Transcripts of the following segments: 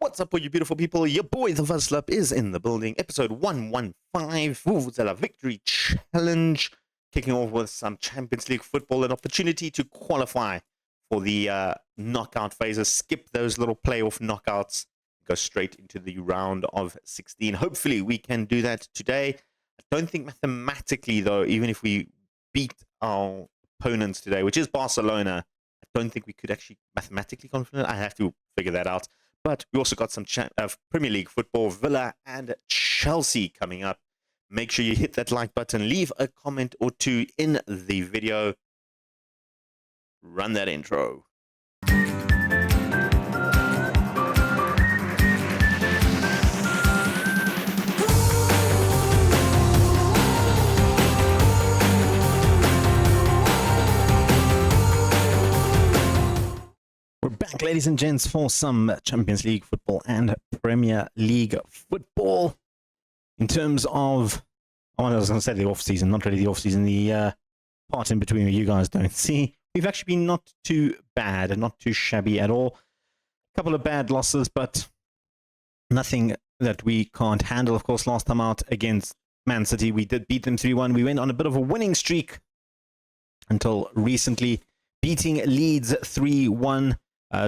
What's up, all you beautiful people? Your boy, the Vuvuzela, is in the building. Episode 115, Vuvuzela Victory Challenge. Kicking off with some Champions League football, an opportunity to qualify for the knockout phases. Skip those little playoff knockouts. Go straight into the round of 16. Hopefully, we can do that today. I don't think mathematically, though, even if we beat our opponents today, which is Barcelona, I don't think we could actually mathematically confident. I have to figure that out. But we also got some Premier League football, Villa and Chelsea coming up. Make sure you hit that like button, leave a comment or two in the video. Run that intro. We're back, ladies and gents, for some Champions League football and Premier League football. In terms of, I was going to say the off-season, not really the off-season, the part in between where you guys don't see. We've actually been not too bad and not too shabby at all. A couple of bad losses, but nothing that we can't handle. Of course, last time out against Man City, we did beat them 3-1. We went on a bit of a winning streak until recently, beating Leeds 3-1.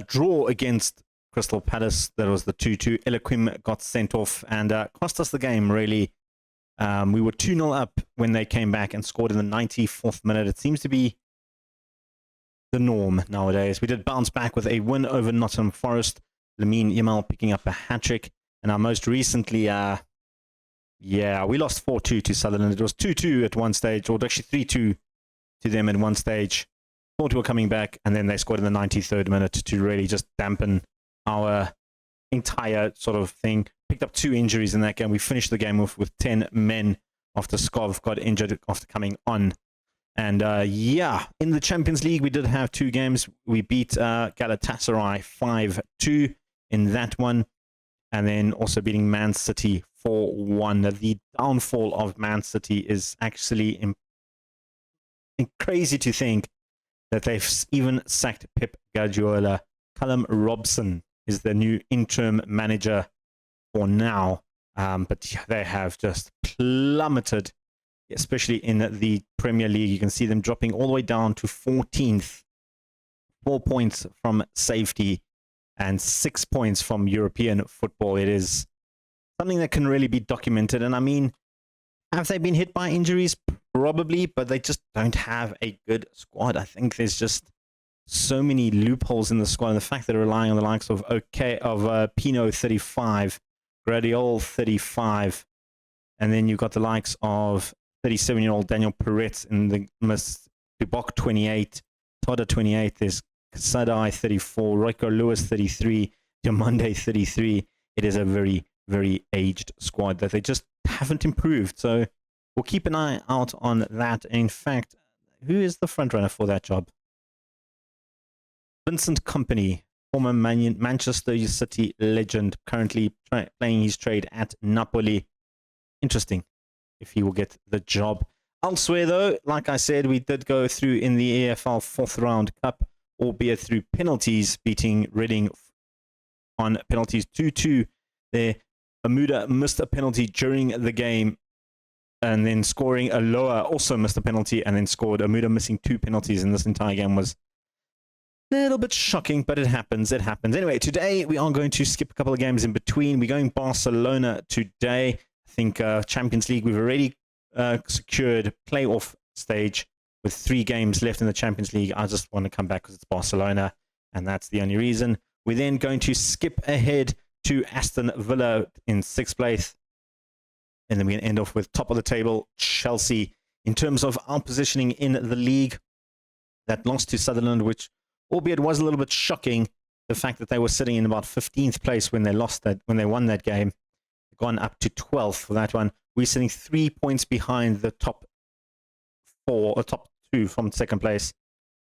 Draw against Crystal Palace. That was the 2-2. Eloquim got sent off and cost us the game, really. We were 2-0 up when they came back and scored in the 94th minute. It seems to be the norm nowadays. We did bounce back with a win over Nottingham Forest. Lamine Yamal picking up a hat-trick. And our most recently, we lost 4-2 to Sutherland. It was 2-2 at one stage, or actually 3-2 to them at one stage. Thought we were coming back, and then they scored in the 93rd minute to really just dampen our entire sort of thing. Picked up 2 injuries in that game. We finished the game with 10 men after Skov got injured after coming on. And in the Champions League, we did have 2 games. We beat Galatasaray 5-2 in that one, and then also beating Man City 4-1. The downfall of Man City is actually crazy to think that they've even sacked Pep Guardiola. Callum Robson is the new interim manager for now. But they have just plummeted, especially in the Premier League. You can see them dropping all the way down to 14th. 4 points from safety and 6 points from European football. It is something that can really be documented. And I mean, have they been hit by injuries? Probably, but they just don't have a good squad. I think there's just so many loopholes in the squad, and the fact that they're relying on the likes of Pino 35, Gradiol 35, and then you've got the likes of 37-year-old Daniel Peretz in the Dubok 28, Toda 28, there's Sadai 34, Royko Lewis 33, Diamande 33. It is a very, very aged squad that they just haven't improved. So we'll keep an eye out on that. In fact, who is the front runner for that job? Vincent Kompany, former Manchester City legend, currently playing his trade at Napoli. Interesting if he will get the job. Elsewhere, though, like I said, we did go through in the EFL 4th round cup, albeit through penalties, beating Reading on penalties 2-2 there. Amuda missed a penalty during the game, and then scoring. Aloha also missed a penalty and then scored. Amuda missing 2 penalties in this entire game was a little bit shocking, but it happens. It happens. Anyway, today we are going to skip a couple of games in between. We're going Barcelona today. I think Champions League, we've already secured playoff stage with 3 games left in the Champions League. I just want to come back because it's Barcelona, and that's the only reason. We're then going to skip ahead to Aston Villa in 6th place. And then we can end off with top of the table, Chelsea. In terms of our positioning in the league, that loss to Sutherland, which albeit was a little bit shocking, the fact that they were sitting in about 15th place when they won that game, gone up to 12th for that one. We're sitting 3 points behind the top 4 or top 2 from 2nd place,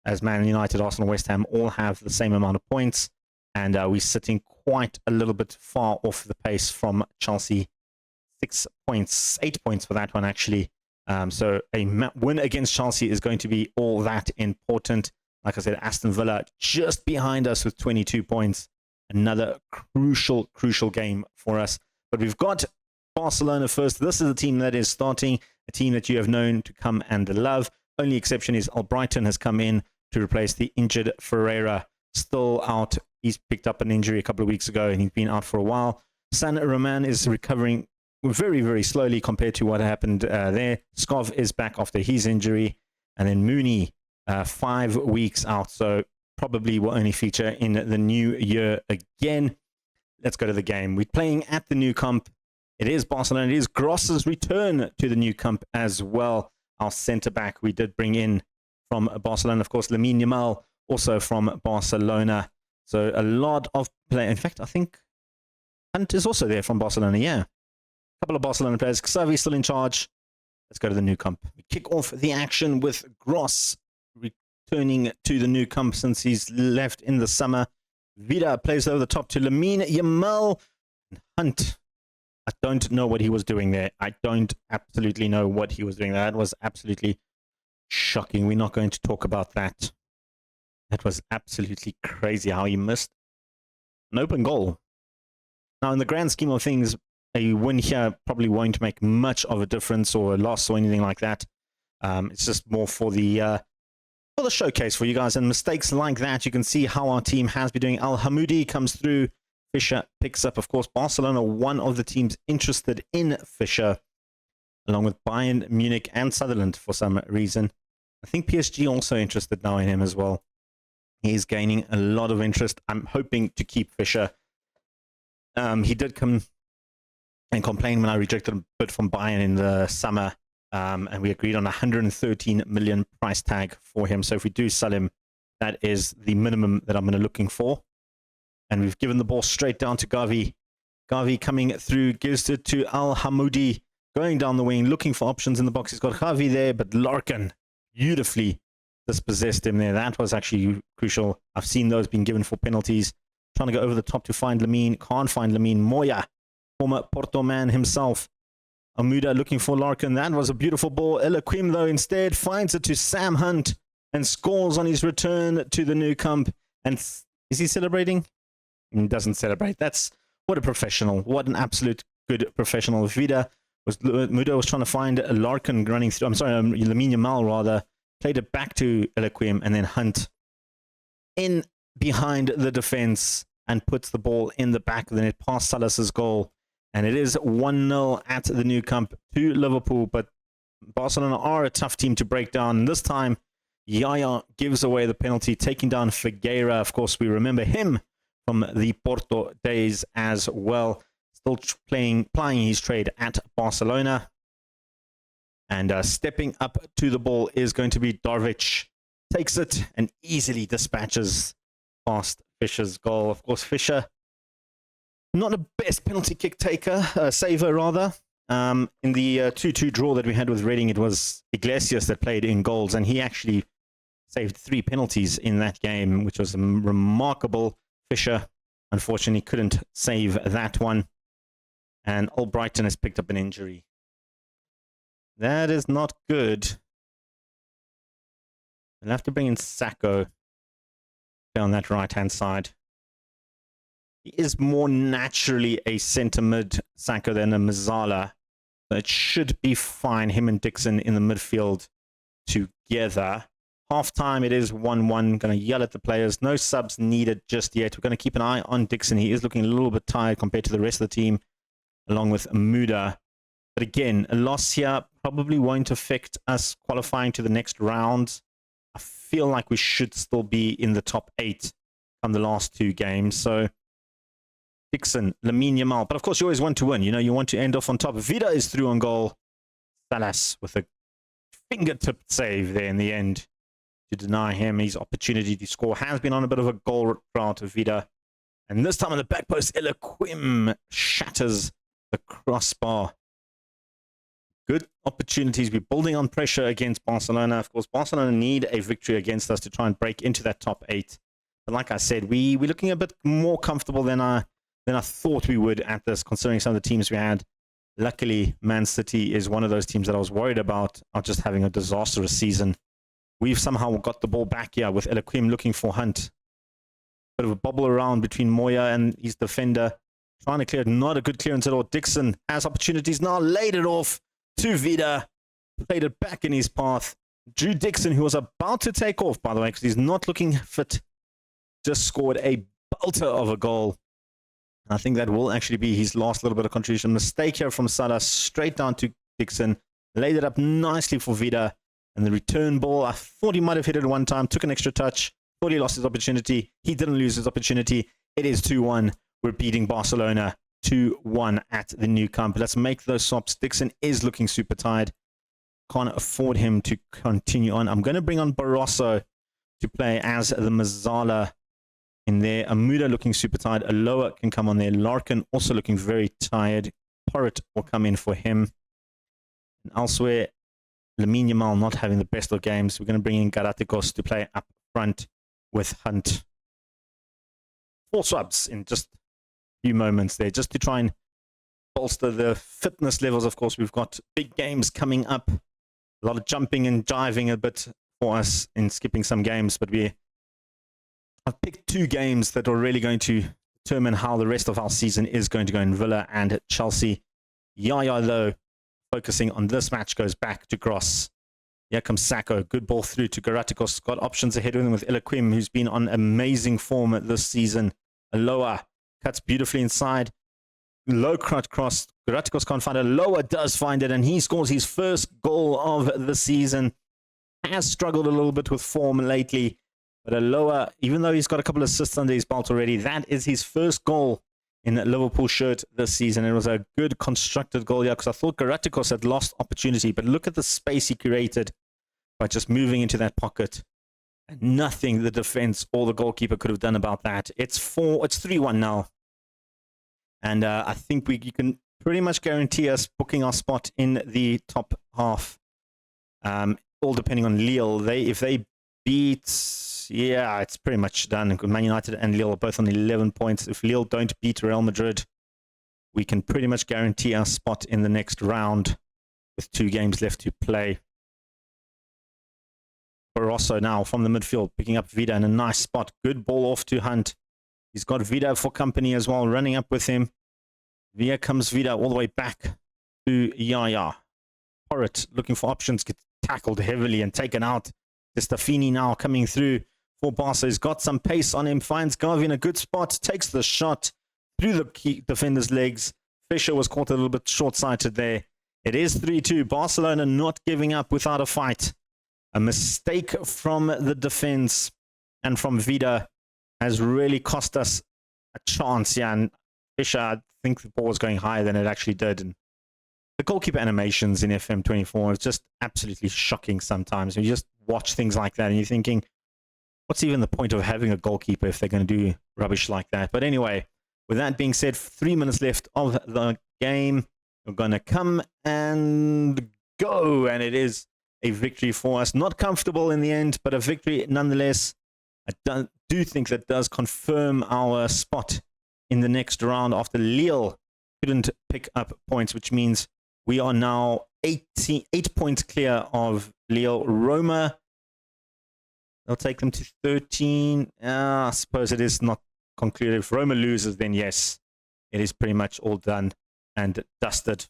as Man United, Arsenal, West Ham all have the same amount of points, and we're sitting quite a little bit far off the pace from Chelsea. 6 points, 8 points for that one, actually. So a win against Chelsea is going to be all that important. Like I said, Aston Villa just behind us with 22 points. Another crucial game for us. But we've got Barcelona first. This is a team that is starting, a team that you have known to come and love. Only exception is Albrighton has come in to replace the injured Ferreira. Still out. He's picked up an injury a couple of weeks ago and he's been out for a while. San Roman is recovering very slowly compared to what happened there. Skov is back after his injury. And then Mooney, 5 weeks out. So probably will only feature in the new year again. Let's go to the game. We're playing at the Nou Camp. It is Barcelona. It is Gross's return to the Nou Camp as well. Our centre-back we did bring in from Barcelona. Of course, Lamine Yamal, also from Barcelona. So a lot of play. In fact, I think Hunt is also there from Barcelona. Yeah. A couple of Barcelona players. Xavi still in charge. Let's go to the Nou Camp. We kick off the action with Gross returning to the Nou Camp since he's left in the summer. Vida plays over the top to Lamine Yamal. Hunt, I don't know what he was doing there. I don't absolutely know what he was doing there. That was absolutely shocking. We're not going to talk about that. That was absolutely crazy how he missed an open goal. Now, in the grand scheme of things, a win here probably won't make much of a difference or a loss or anything like that. It's just more for the showcase for you guys. And mistakes like that, you can see how our team has been doing. Al Hamoudi comes through. Fischer picks up, of course, Barcelona, one of the teams interested in Fischer, along with Bayern Munich and Sunderland for some reason. I think PSG also interested now in him as well. He's gaining a lot of interest. I'm hoping to keep Fischer. He did come and complain when I rejected a bid from Bayern in the summer, and we agreed on a 113 million price tag for him. So if we do sell him, that is the minimum that I'm going to looking for. And we've given the ball straight down to Gavi. Gavi coming through, gives it to Al Hamoudi, going down the wing, looking for options in the box. He's got Gavi there, but Larkin beautifully dispossessed him there. That was actually crucial. I've seen those being given for penalties. Trying to go over the top to find Lamine. Can't find Lamine. Moya, former Porto man himself. Amuda looking for Larkin. That was a beautiful ball. Elaquim, though, instead finds it to Sam Hunt and scores on his return to the Nou Camp. And is he celebrating? He doesn't celebrate. That's what a professional. What an absolute good professional. Muda was trying to find Larkin running through. I'm sorry, Lamine Yamal rather. Played it back to Elaquim, and then Hunt in behind the defense and puts the ball in the back of the net past Salas's goal. And it is 1-0 at the Nou Camp to Liverpool. But Barcelona are a tough team to break down. And this time, Yaya gives away the penalty, taking down Figueira. Of course, we remember him from the Porto days as well. Still plying his trade at Barcelona. And stepping up to the ball is going to be Darvic. Takes it and easily dispatches past Fischer's goal. Of course, Fischer, not the best penalty kick taker, saver rather. In the 2-2 draw that we had with Reading, it was Iglesias that played in goals, and he actually saved 3 penalties in that game, which was remarkable. Fischer, unfortunately, couldn't save that one. And Albrighton has picked up an injury. That is not good. We'll have to bring in Sacco on that right-hand side. He is more naturally a centre-mid Sacco than a Mazzala. So it should be fine, him and Dixon in the midfield together. Half-time, it is 1-1. Going to yell at the players. No subs needed just yet. We're going to keep an eye on Dixon. He is looking a little bit tired compared to the rest of the team, along with Muda. But again, a loss here probably won't affect us qualifying to the next round. I feel like we should still be in the top 8 on the last 2 games. So Dixon, Lamine Yamal. But of course, you always want to win. You know, you want to end off on top. Vida is through on goal. Salas with a fingertip save there in the end to deny him his opportunity to score. Has been on a bit of a goal drought of Vida. And this time on the back post, Elaquim shatters the crossbar. Good opportunities. We're building on pressure against Barcelona. Of course, Barcelona need a victory against us to try and break into that top 8. But like I said, we're looking a bit more comfortable than I thought we would at this, considering some of the teams we had. Luckily, Man City is one of those teams that I was worried about just having a disastrous season. We've somehow got the ball back here with Elaquim looking for Hunt. Bit of a bobble around between Moya and his defender. Trying to clear it. Not a good clearance at all. Dixon has opportunities now. Laid it off to Vida. Played it back in his path. Drew Dixon, who was about to take off, by the way, because he's not looking fit, just scored a belter of a goal. I think that will actually be his last little bit of contribution. Mistake here from Salah. Straight down to Dixon. Laid it up nicely for Vida. And the return ball, I thought he might have hit it one time. Took an extra touch. Thought he lost his opportunity. He didn't lose his opportunity. It is 2-1. We're beating Barcelona 2-1 at the Nou Camp. Let's make those swaps. Dixon is looking super tired. Can't afford him to continue on. I'm going to bring on Barroso to play as the Vuvuzela in there. Amuda looking super tired. Aloha can come on there. Larkin also looking very tired. Porritt will come in for him. And elsewhere, Lamine Yamal not having the best of games. We're going to bring in Garaticos to play up front with Hunt. 4 subs in just few moments there, just to try and bolster the fitness levels. Of course, we've got big games coming up, a lot of jumping and jiving a bit for us in skipping some games, but I've picked 2 games that are really going to determine how the rest of our season is going to go in Villa and Chelsea. Yaya, though, focusing on this match, goes back to Gross. Here comes Sacco. Good ball through to Garaticos. Got options ahead of him with Ilaquim, who's been on amazing form this season. Aloha cuts beautifully inside. Low cut cross. Garaticos can't find it. Aloha does find it, and he scores his first goal of the season. Has struggled a little bit with form lately, but Aloha, even though he's got a couple of assists under his belt already, that is his first goal in a Liverpool shirt this season. It was a good constructed goal here, because I thought Garaticos had lost opportunity, but look at the space he created by just moving into that pocket. And nothing the defense or the goalkeeper could have done about that. It's 3-1 now. And I think you can pretty much guarantee us booking our spot in the top half. All depending on Lille. If they beat, yeah, it's pretty much done. Man United and Lille are both on 11 points. If Lille don't beat Real Madrid, we can pretty much guarantee our spot in the next round with 2 games left to play. Barroso now from the midfield, picking up Vida in a nice spot. Good ball off to Hunt. He's got Vida for company as well, running up with him. Here comes Vida all the way back to Yaya. Porritt looking for options, gets tackled heavily and taken out. Stefani now coming through for Barca. He's got some pace on him, finds Gavi in a good spot, takes the shot through the key defender's legs. Fisher was caught a little bit short-sighted there. It is 3-2. Barcelona not giving up without a fight. A mistake from the defense and from Vida has really cost us a chance. Yeah, and Fisher, I think the ball was going higher than it actually did. And the goalkeeper animations in FM24 is just absolutely shocking sometimes. You just watch things like that and you're thinking, what's even the point of having a goalkeeper if they're going to do rubbish like that? But anyway, with that being said, 3 minutes left of the game. We're going to come and go. And it is a victory for us. Not comfortable in the end, but a victory nonetheless. I do think that does confirm our spot in the next round after Lille couldn't pick up points, which means we are now 8 points clear of Lille. Roma, they'll take them to 13. I suppose it is not concluded. If Roma loses, then yes, it is pretty much all done and dusted.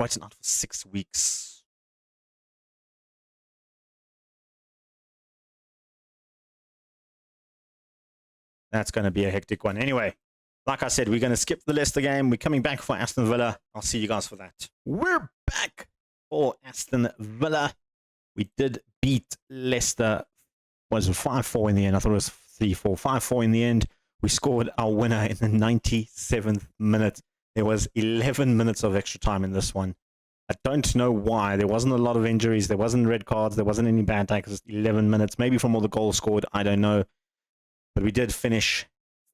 Waiting out for 6 weeks. That's going to be a hectic one. Anyway, like I said, we're going to skip the Leicester game. We're coming back for Aston Villa. I'll see you guys for that. We're back for Aston Villa. We did beat Leicester. Was it 5-4 in the end? I thought it was 3-4. 5-4 in the end. We scored our winner in the 97th minute. There was 11 minutes of extra time in this one. I don't know why. There wasn't a lot of injuries. There wasn't red cards. There wasn't any bad tackles. 11 minutes. Maybe from all the goals scored. I don't know. But we did finish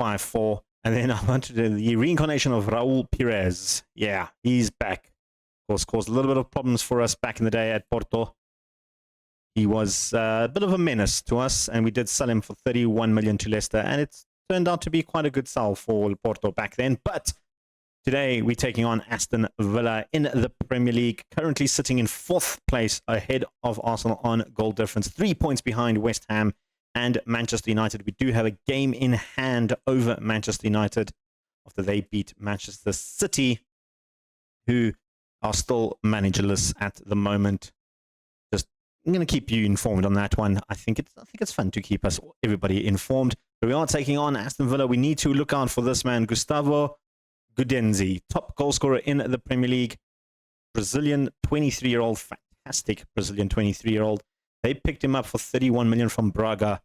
5-4. And then I wanted the reincarnation of Raul Perez. Yeah, he's back. Of course, caused a little bit of problems for us back in the day at Porto. He was a bit of a menace to us, and we did sell him for 31 million to Leicester. And it's turned out to be quite a good sell for Porto back then. But today, we're taking on Aston Villa in the Premier League, currently sitting in 4th place ahead of Arsenal on goal difference. 3 points behind West Ham and Manchester United. We do have a game in hand over Manchester United after they beat Manchester City, who are still managerless at the moment. Just I'm going to keep you informed on that one. I think it's fun to keep everybody informed. But we are taking on Aston Villa. We need to look out for this man, Gustavo Gudenzi, top goal scorer in the Premier League. Brazilian 23-year-old, fantastic Brazilian 23-year-old. They picked him up for 31 million from Braga.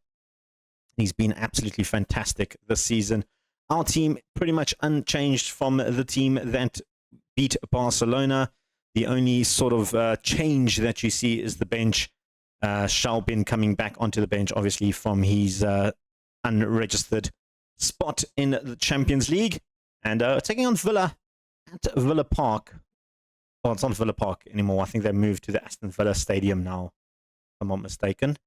He's been absolutely fantastic this season. Our team pretty much unchanged from the team that beat Barcelona. The only sort of change that you see is the bench. Shalbin coming back onto the bench, obviously, from his unregistered spot in the Champions League. And taking on Villa at Villa Park. Well, it's not Villa Park anymore. I think they moved to the Aston Villa Stadium now, if I'm not mistaken.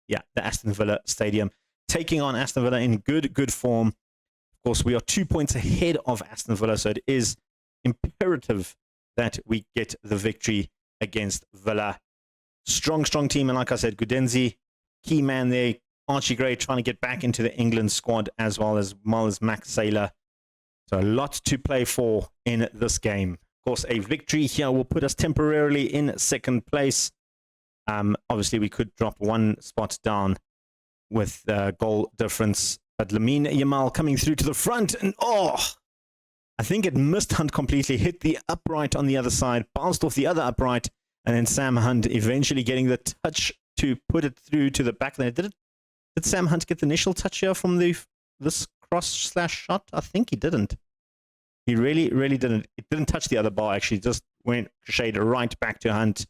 Yeah, the Aston Villa Stadium. Taking on Aston Villa in good form. Of course, we are 2 points ahead of Aston Villa, so it is imperative that we get the victory against Villa. Strong team, and like I said, Gudenzi, key man there. Archie Gray trying to get back into the England squad, as well as Max Saylor. So a lot to play for in this game. Of course, a victory here will put us temporarily in second place. Obviously, we could drop one spot down with goal difference. But Lamine Yamal coming through to the front. And I think it missed Hunt completely. Hit the upright on the other side. Bounced off the other upright. And then Sam Hunt eventually getting the touch to put it through to the back there. Did Sam Hunt get the initial touch here from this cross/shot? I think he didn't. He really didn't. It didn't touch the other bar, actually. Just went shade right back to Hunt.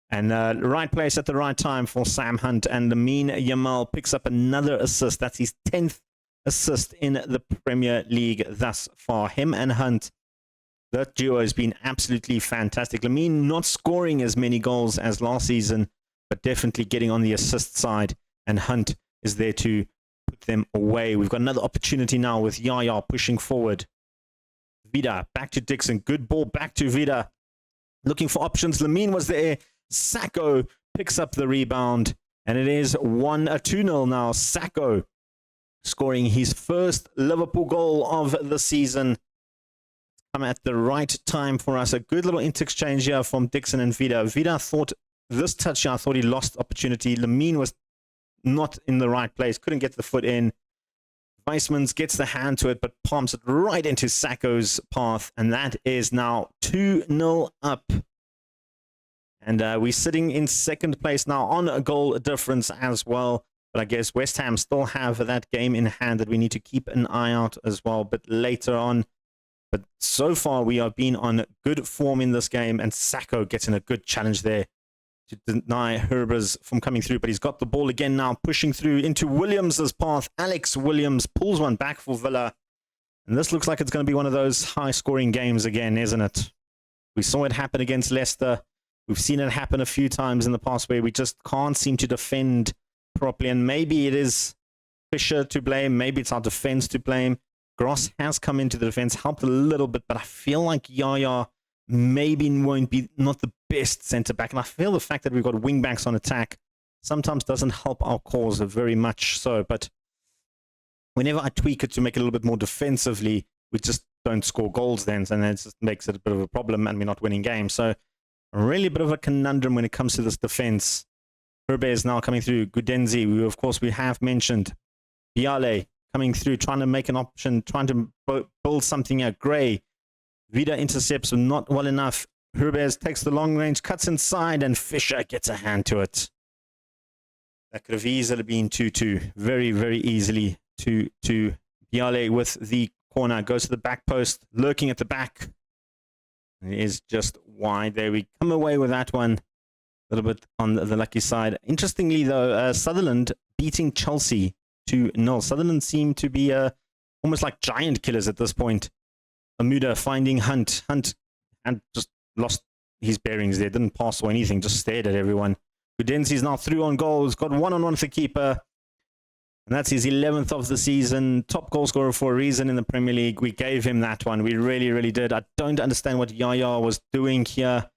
And right place at the right time for Sam Hunt. And Lamine Yamal picks up another assist. That's his 10th assist in the Premier League thus far. Him and Hunt, that duo has been absolutely fantastic. Lamine not scoring as many goals as last season, but definitely getting on the assist side. And Hunt is there to put them away. We've got another opportunity now with Yaya pushing forward. Vida back to Dixon. Good ball back to Vida. Looking for options. Lamine was there. Sacco picks up the rebound. And it is 2-0 now. Sacco scoring his first Liverpool goal of the season. Come at the right time for us. A good little interchange here from Dixon and Vida. Vida thought this touch here, I thought he lost opportunity. Lamine was not in the right place. Couldn't get the foot in. Weissmans gets the hand to it, but palms it right into Sacco's path. And that is now 2-0 up. And we're sitting in second place now on a goal difference as well. But I guess West Ham still have that game in hand that we need to keep an eye out as well, but later on. But so far, we have been on good form in this game, and Sacco gets in a good challenge there to deny Herbers from coming through. But he's got the ball again now, pushing through into Williams' path. Alex Williams pulls one back for Villa. And this looks like it's going to be one of those high-scoring games again, isn't it? We saw it happen against Leicester. We've seen it happen a few times in the past where we just can't seem to defend properly. And maybe it is Fisher to blame. Maybe it's our defense to blame. Gross has come into the defense, helped a little bit, but I feel like Yaya maybe won't be not the best centre-back. And I feel the fact that we've got wing-backs on attack sometimes doesn't help our cause very much so. But whenever I tweak it to make it a little bit more defensively, we just don't score goals then, and it just makes it a bit of a problem, and we're not winning games. So really a bit of a conundrum when it comes to this defense. Herbe is now coming through. Gudenzi, we have mentioned. Biale coming through, trying to make an option, trying to build something out. Gray. Vida intercepts, not well enough. Herbers takes the long range, cuts inside, and Fisher gets a hand to it. That could have easily been 2-2. Very easily 2-2. Biale with the corner. Goes to the back post, lurking at the back. It is just wide there. We come away with that one a little bit on the lucky side. Interestingly, though, Sutherland beating Chelsea 2-0. Sutherland seem to be almost like giant killers at this point. Amuda finding Hunt. Hunt and just lost his bearings there. Didn't pass or anything. Just stared at everyone. Gudenzi's now through on goals. Got one-on-one with the keeper. And that's his 11th of the season. Top goal scorer for a reason in the Premier League. We gave him that one. We really did. I don't understand what Yaya was doing here.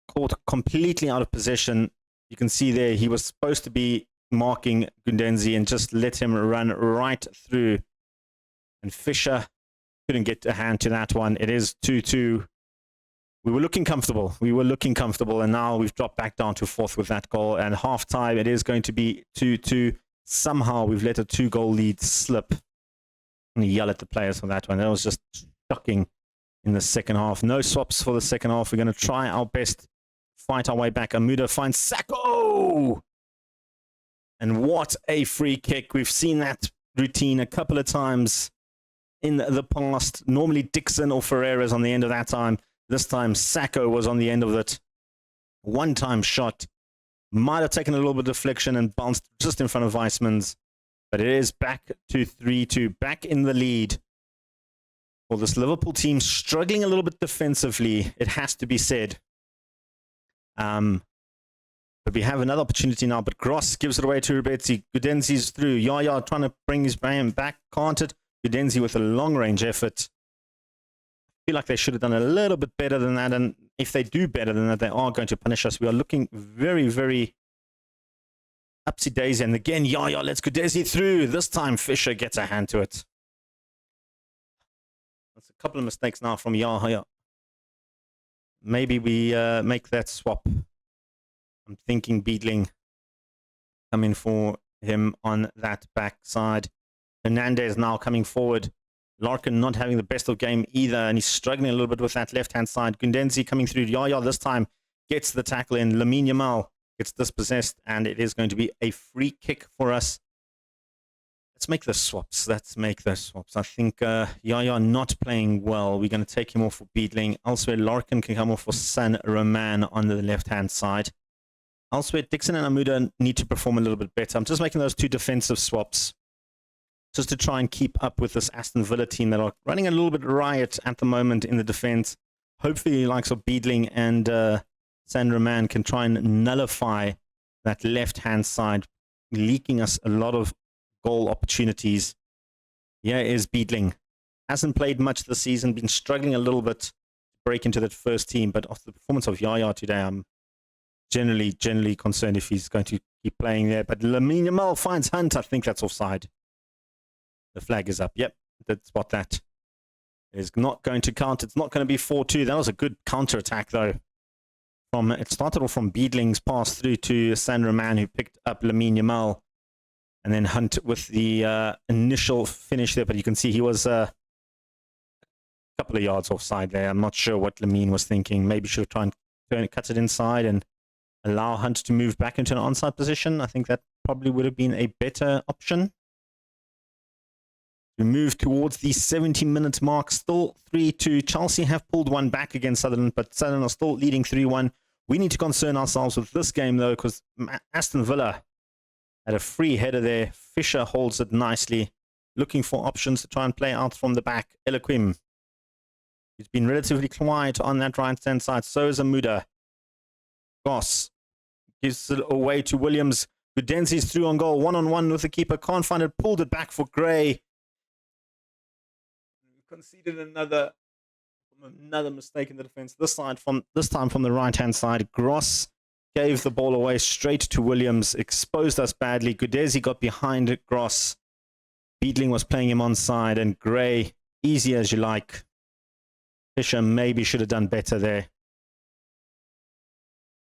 Caught completely out of position. You can see there he was supposed to be marking Gundenzi and just let him run right through. And Fisher couldn't get a hand to that one. It is 2-2. We were looking comfortable. And now we've dropped back down to fourth with that goal. And half time, it is going to be 2-2. Somehow we've let a 2-goal lead slip. And yell at the players for that one. That was just shocking in the second half. No swaps for the second half. We're going to try our best, fight our way back. Amuda finds Sacco! And what a free kick. We've seen that routine a couple of times in the past. Normally Dixon or Ferreira's on the end of that time. This time Sacco was on the end of it. One-time shot. Might have taken a little bit of deflection and bounced just in front of Weissman's. But it is back to 3-2. Back in the lead. For this Liverpool team, struggling a little bit defensively, it has to be said. But we have another opportunity now. But Gross gives it away to Rubetzi. Gudenzi's through. Yaya trying to bring his man back. Can't it? Gudenzi with a long-range effort. I feel like they should have done a little bit better than that. And if they do better than that, they are going to punish us. We are looking very, very upsy-daisy. And again, Yaya lets Gudenzi through. This time, Fisher gets a hand to it. That's a couple of mistakes now from Yaya. Maybe we make that swap. I'm thinking Beadling coming for him on that backside. Hernandez now coming forward. Larkin not having the best of game either, and he's struggling a little bit with that left-hand side. Gundenzi coming through. Yaya this time gets the tackle in. Lamine Yamal gets dispossessed, and it is going to be a free kick for us. Let's make the swaps. I think Yaya not playing well. We're going to take him off for Beadling. Elsewhere, Larkin can come off for San Roman on the left-hand side. Elsewhere, Dixon and Amuda need to perform a little bit better. I'm just making those two defensive swaps just to try and keep up with this Aston Villa team that are running a little bit riot at the moment in the defense. Hopefully, the likes of Beadling and San Roman can try and nullify that left-hand side, leaking us a lot of goal opportunities. Here is Beadling. Hasn't played much this season, been struggling a little bit to break into that first team, but after the performance of Yaya today, I'm generally concerned if he's going to keep playing there. But Lamine Yamal finds Hunt. I think that's offside. The flag is up. Yep, that's what that is not going to count. It's not going to be 4-2. That was a good counter-attack, though. It started off from Beadling's pass through to San Roman, who picked up Lamine Yamal. And then Hunt with the initial finish there. But you can see he was a couple of yards offside there. I'm not sure what Lamine was thinking. Maybe should have tried and cut it inside and allow Hunt to move back into an onside position. I think that probably would have been a better option. We move towards the 70-minute mark. Still 3-2. Chelsea have pulled one back against Sutherland, but Sutherland are still leading 3-1. We need to concern ourselves with this game, though, because Aston Villa had a free header there. Fisher holds it nicely, looking for options to try and play out from the back. Eloquim, he's been relatively quiet on that right-hand side. So is Amuda. Goss gives it away to Williams. Gudenzi's through on goal. One-on-one with the keeper. Can't find it. Pulled it back for Gray. Conceded another mistake in the defense. This time from the right-hand side. Gross gave the ball away straight to Williams. Exposed us badly. Gudezi got behind Gross. Beadling was playing him onside. And Gray, easy as you like. Fisher maybe should have done better there.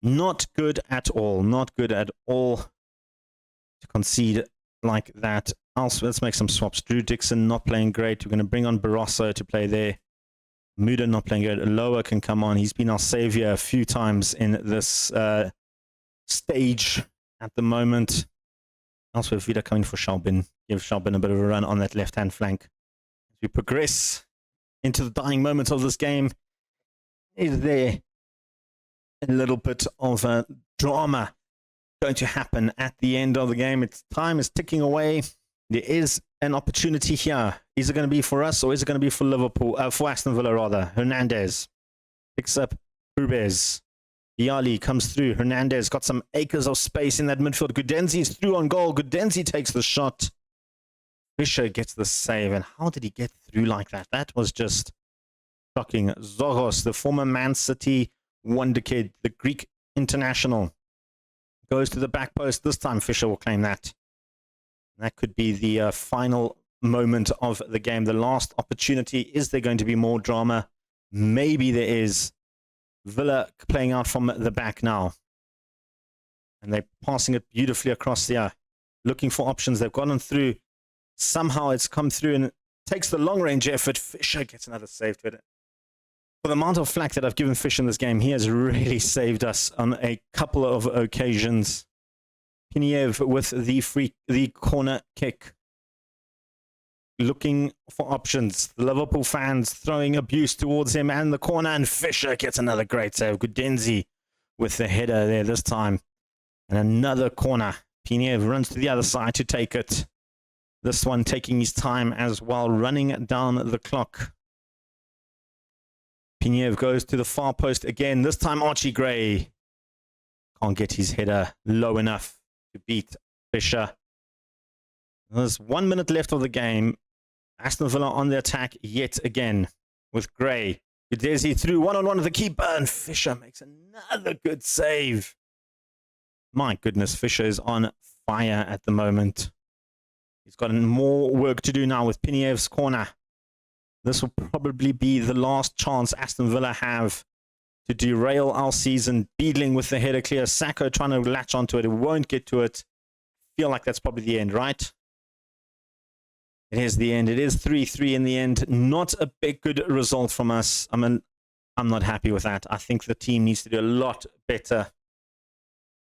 Not good at all. Not good at all to concede like that. Also, let's make some swaps. Drew Dixon not playing great. We're going to bring on Barroso to play there. Muda not playing good. Lower can come on. He's been our savior a few times in this stage at the moment. Also, Vida coming for Shalbin. Give Shalbin a bit of a run on that left-hand flank. As we progress into the dying moments of this game, is there a little bit of a drama going to happen at the end of the game? Its time is ticking away. There is an opportunity here. Is it going to be for us or is it going to be for Liverpool? For Aston Villa, rather. Hernandez picks up Rubez. Diali comes through. Hernandez got some acres of space in that midfield. Gudenzi is through on goal. Gudenzi takes the shot. Fisher gets the save. And how did he get through like that? That was just shocking. Zogos, the former Man City wonder kid, the Greek international, Goes to the back post. This time Fisher will claim that. That could be the final moment of the game. The last opportunity. Is there going to be more drama? Maybe there is. Villa playing out from the back now. And they're passing it beautifully across there. Looking for options. They've gotten through. Somehow it's come through and takes the long-range effort. Fisher gets another save to it. For the amount of flack that I've given Fisher in this game, he has really saved us on a couple of occasions. Piniev with the corner kick. Looking for options. The Liverpool fans throwing abuse towards him and the corner, and Fisher gets another great save. Gudenzi with the header there this time. And another corner. Piniev runs to the other side to take it. This one taking his time as well, running down the clock. Piniev goes to the far post again. This time Archie Gray can't get his header low enough to beat Fisher. There's 1 minute left of the game. Aston Villa on the attack yet again with Gray. Udezi through one-on-one with the keeper, and Fisher makes another good save. My goodness, Fisher is on fire at the moment. He's got more work to do now with Piniev's corner. This will probably be the last chance Aston Villa have to derail our season. Beadling with the header clear. Sacco trying to latch onto it. It won't get to it. Feel like that's probably the end, right? It is the end. It is 3-3 in the end. Not a big good result from us. I'm not happy with that. I think the team needs to do a lot better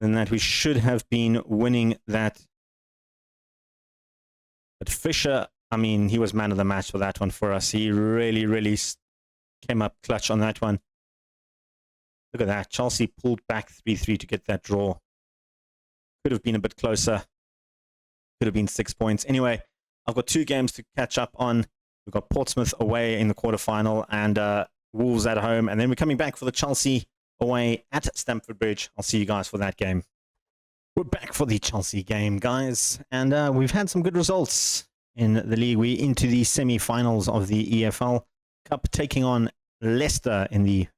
than that. We should have been winning that. But Fisher, I mean, he was man of the match for that one for us. He really, really came up clutch on that one. Look at that. Chelsea pulled back 3-3 to get that draw. Could have been a bit closer. Could have been 6 points. Anyway, I've got 2 games to catch up on. We've got Portsmouth away in the quarterfinal and Wolves at home. And then we're coming back for the Chelsea away at Stamford Bridge. I'll see you guys for that game. We're back for the Chelsea game, guys. And we've had some good results in the league. We're into the semi-finals of the EFL Cup, taking on Leicester in the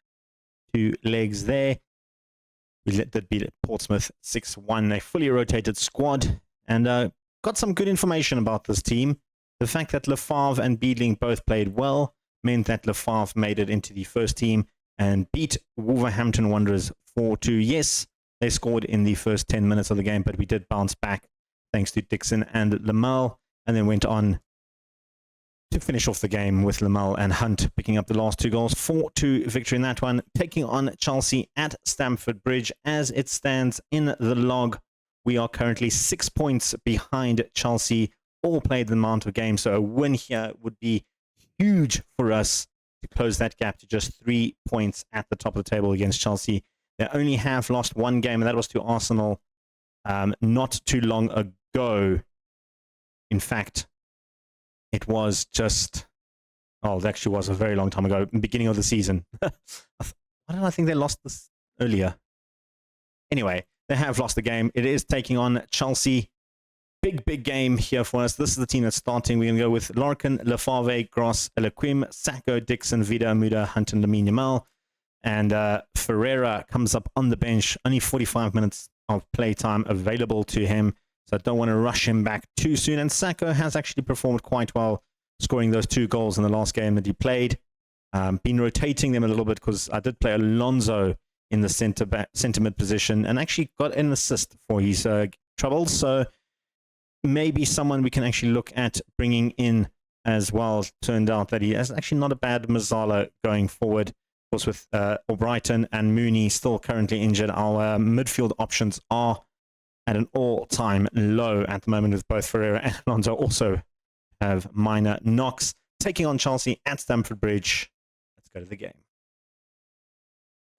2 legs there. We did beat Portsmouth 6-1. A fully rotated squad. And got some good information about this team. The fact that Lefavre and Beadling both played well meant that Lefavre made it into the first team and beat Wolverhampton Wanderers 4-2. Yes, they scored in the first 10 minutes of the game, but we did bounce back thanks to Dixon and Lamel, and then went on to finish off the game with Lamel and Hunt picking up the last 2 goals. 4-2 victory in that one, taking on Chelsea at Stamford Bridge. As it stands in the log, we are currently 6 points behind Chelsea, all played the amount of games, so a win here would be huge for us to close that gap to just 3 points at the top of the table against Chelsea. They only have lost 1 game, and that was to Arsenal not too long ago. In fact, it was just, oh, it actually was a very long time ago, beginning of the season. Why did I think they lost this earlier? Anyway, they have lost the game. It is taking on Chelsea. Big game here for us. This is the team that's starting. We're going to go with Larkin, Lefavre, Gross, Elequim, Sacco, Dixon, Vida, Muda, Hunt, and Lamine Yamal. And Ferreira comes up on the bench. Only 45 minutes of playtime available to him. So I don't want to rush him back too soon. And Sacco has actually performed quite well, scoring those 2 goals in the last game that he played. Been rotating them a little bit because I did play Alonso in the centre mid position and actually got an assist for his troubles. So maybe someone we can actually look at bringing in as well. Turned out that he has actually not a bad Mazzala going forward. Of course, with Albrighton and Mooney still currently injured, our midfield options are at an all-time low at the moment, with both Ferreira and Alonso also have minor knocks. Taking on Chelsea at Stamford Bridge. Let's go to the game.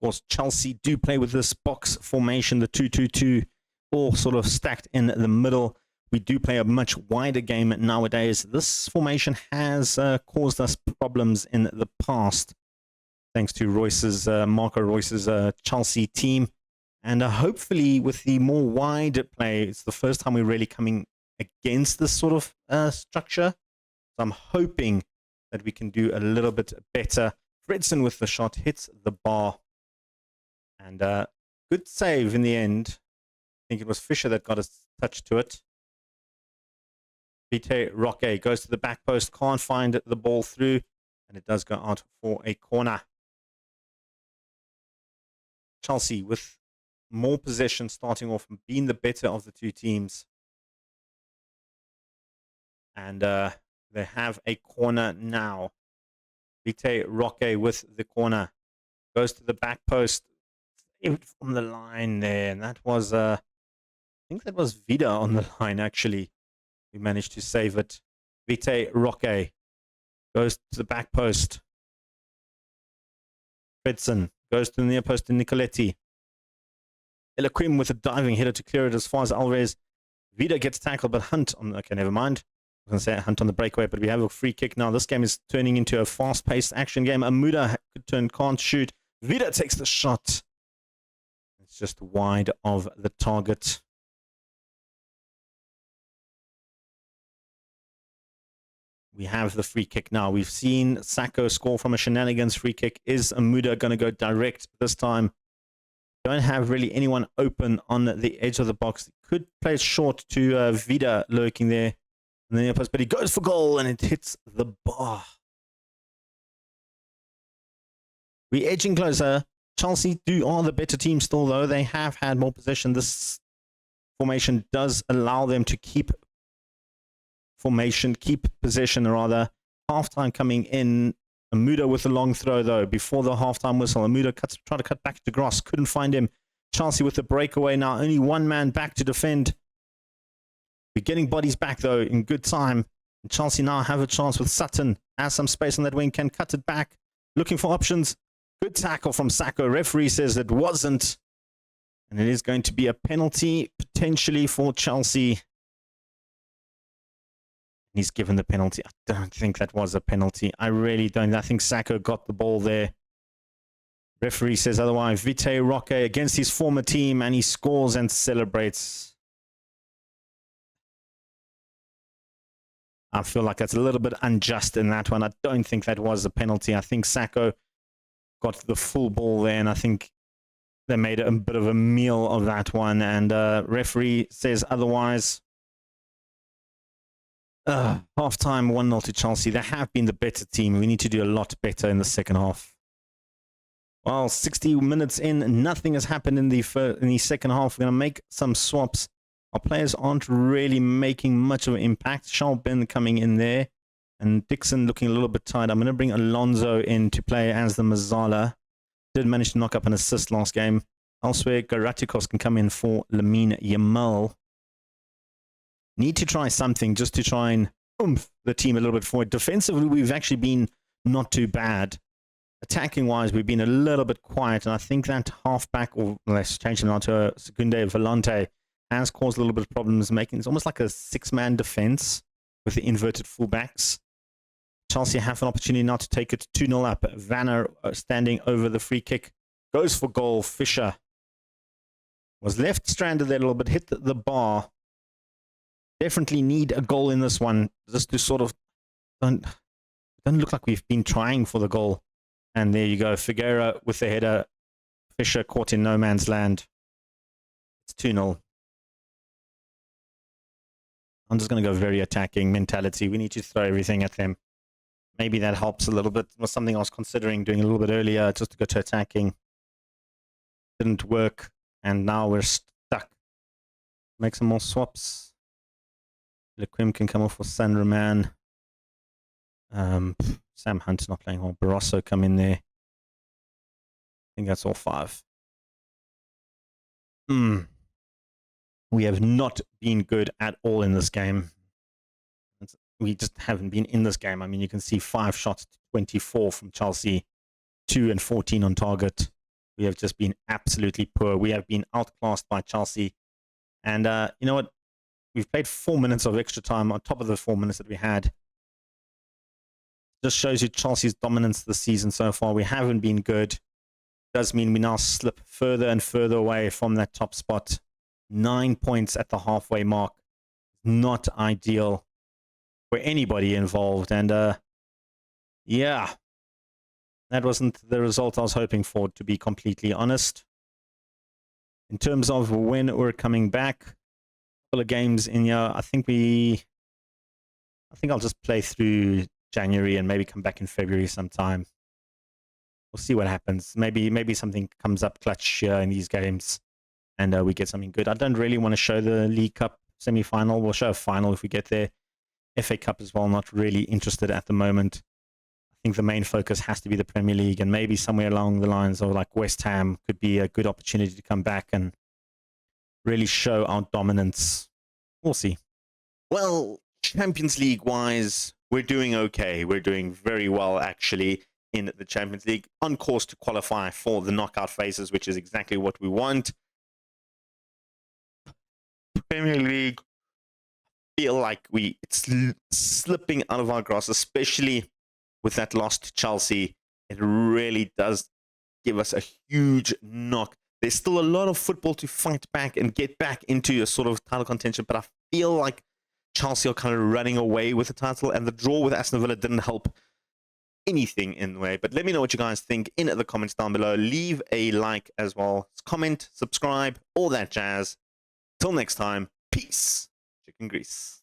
Of course, Chelsea do play with this box formation, the 2-2-2, all sort of stacked in the middle. We do play a much wider game nowadays. This formation has caused us problems in the past, thanks to Marco Royce's Chelsea team. And hopefully with the more wide play, it's the first time we're really coming against this sort of structure. So I'm hoping that we can do a little bit better. Fredson with the shot hits the bar. And good save in the end. think it was Fisher that got a touch to it. Vite Roque goes to the back post, can't find the ball through, and it does go out for a corner. Chelsea with more possession starting off and being the better of the two teams. And they have a corner now. Vite Roque with the corner. Goes to the back post. Saved from the line there. And that was, I think that was Vida on the line, actually. We managed to save it. Vite Roque goes to the back post. Fredson goes to the near post to Nicoletti. Elaquim with a diving header to clear it as far as Alvarez. Vida gets tackled, but Hunt on... Okay, never mind. I was going to say Hunt on the breakaway, but we have a free kick now. This game is turning into a fast-paced action game. Amuda could turn, can't shoot. Vida takes the shot. It's just wide of the target. We have the free kick now. We've seen Sacco score from a shenanigans free kick. Is Amuda going to go direct this time? Don't have really anyone open on the edge of the box. Could play it short to Vida lurking there. And then but he goes for goal and it hits the bar. We're edging closer. Chelsea are the better team still, though. They have had more possession. This formation does allow them to keep possession rather. Halftime coming in. Amuda with a long throw, though, before the halftime whistle. Amuda tried to cut back to Gross. Couldn't find him. Chelsea with the breakaway now. Only one man back to defend. We're getting bodies back, though, in good time. And Chelsea now have a chance with Sutton. Has some space on that wing. Can cut it back. Looking for options. Good tackle from Sacco. Referee says it wasn't. And it is going to be a penalty, potentially, for Chelsea. He's given the penalty. I don't think that was a penalty. I really don't. I think Sacco got the ball there. Referee says otherwise. Vite Roque against his former team, and he scores and celebrates. I feel like that's a little bit unjust in that one. I don't think that was a penalty. I think Sacco got the full ball there, and I think they made a bit of a meal of that one. And referee says otherwise. Half-time, 1-0 to Chelsea. They have been the better team. We need to do a lot better in the second half. Well, 60 minutes in, nothing has happened in the second half. We're going to make some swaps. Our players aren't really making much of an impact. Shalbin coming in there. And Dixon looking a little bit tired. I'm going to bring Alonso in to play as the Mazzala. Did manage to knock up an assist last game. Elsewhere, Garatikos can come in for Lamine Yamal. Need to try something just to try and oomph the team a little bit forward. Defensively, we've actually been not too bad. Attacking-wise, we've been a little bit quiet. And I think that halfback, or let's change it now to Secunde Volante, has caused a little bit of problems, making it's almost like a six-man defense with the inverted fullbacks. Chelsea have an opportunity now to take it 2-0 up. Vanner standing over the free kick. Goes for goal. Fisher was left stranded there a little bit, hit the bar. Definitely need a goal in this one. Just to sort of don't look like we've been trying for the goal. And there you go. Figueira with the header. Fisher caught in no man's land. It's 2-0. I'm just going to go very attacking mentality. We need to throw everything at them. Maybe that helps a little bit. It was something I was considering doing a little bit earlier, just to go to attacking. Didn't work. And now we're stuck. Make some more swaps. Lequim can come off for San Roman. Sam Hunt's not playing well. Barroso come in there. I think that's all 5. We have not been good at all in this game. We just haven't been in this game. I mean, you can see 5 shots to 24 from Chelsea. 2 and 14 on target. We have just been absolutely poor. We have been outclassed by Chelsea. And you know what? We've played 4 minutes of extra time on top of the 4 minutes that we had. Just shows you Chelsea's dominance this season so far. We haven't been good. Does mean we now slip further and further away from that top spot. 9 points at the halfway mark. Not ideal for anybody involved. And yeah, that wasn't the result I was hoping for, to be completely honest. In terms of when we're coming back, a couple of games in here. I think I'll just play through January and maybe come back in February sometime. We'll see what happens. Maybe something comes up clutch here in these games, and we get something good. I don't really want to show the League Cup semi-final. We'll show a final if we get there. FA Cup as well, not really interested at the moment. I think the main focus has to be the Premier League, and maybe somewhere along the lines of like West Ham could be a good opportunity to come back and really show our dominance. We'll see. Well, Champions League-wise, we're doing okay. We're doing very well, actually, in the Champions League. On course to qualify for the knockout phases, which is exactly what we want. Premier League, feel like it's slipping out of our grasp, especially with that loss to Chelsea. It really does give us a huge knock. There's still a lot of football to fight back and get back into a sort of title contention, but I feel like Chelsea are kind of running away with the title, and the draw with Aston Villa didn't help anything in the way. But let me know what you guys think in the comments down below. Leave a like as well. Comment, subscribe, all that jazz. Till next time, peace. Chicken grease.